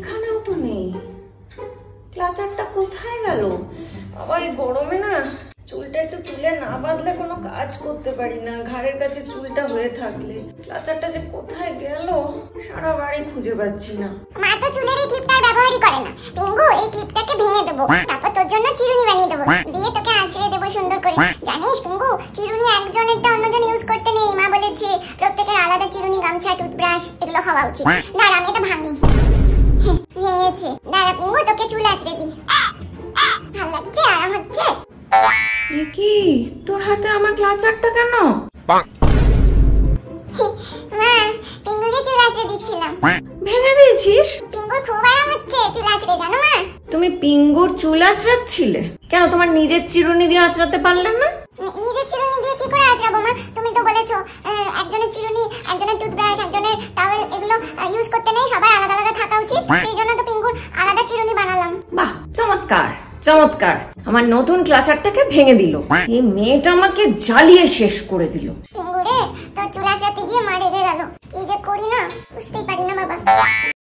এখানেও তো নেই। ক্লাচারটা কোথায় গেল? বাবা এই গরমে না চুলটা একটু তুলে না বাঁধলে কোনো কাজ করতে পারি না, ঘাড়ের কাছে চুলটা হয়ে থাকলে। ক্লাচারটা যে কোথায় গেল সারা বাড়ি খুঁজে পাচ্ছি না। মা তো চুলের এই ক্লিপটার ব্যবহারই করে না। পিঙ্গু, এই ক্লিপটাকে ভেঙে দেবো, তারপর তোর জন্য চিরুনি বানিয়ে দেবো, দিয়ে তোকে আঁচড়ে দেবো সুন্দর করে। জানিস পিঙ্গু, চিরুনি একজনেরটা অন্যজন ইউজ করতে নেই। মা বলেছে প্রত্যেকের আলাদা চিরুনি, গামছা, টুথব্রাশ এগুলো হওয়া উচিত। দাঁড়া আমি এটা ভাঙি। ভেঙেছে। দাঁড়া পিঙ্গু, তোকে চুল আঁচড়ে দিই। ভালো লাগছে? আরাম হচ্ছে? কি তোর হাতে আমার ক্লাচারটা কেন? মা, পিঙ্গুকে চুল আঁচড়ে দিচ্ছিলাম। ভেঙে দিয়েছিস? পিঙ্গুর খুব আরাম হচ্ছে চুল আঁচড়ে, জানো মা? তুমি পিঙ্গুর চুল আঁচড়াচ্ছিলে কেন? তোমার নিজের চিরুনি দিয়ে আঁচড়াতে পারলে না? নিজের চিরুনি দিয়ে কি করে আঁচড়াবো মা? তুমি তো বলেছো একজনের চিরুনি, একজনের টুথব্রাশ, একজনের টাওয়েল এগুলো ইউজ করতে নেই, সবার আলাদা আলাদা থাকা উচিত। সেই জন্য তো পিঙ্গুর আলাদা চিরুনি বানালাম। বাহ, চমৎকার চমৎকার। আমার নতুন ক্লাচারটাকে ভেঙে দিল। এই মেয়েটা আমাকে জ্বালিয়ে শেষ করে দিল। পিঙ্গু রে, তোর চুল আঁচড়াতে গিয়ে মা রেগে গেল। কি যে করি না বুঝতেই পারি না বাবা।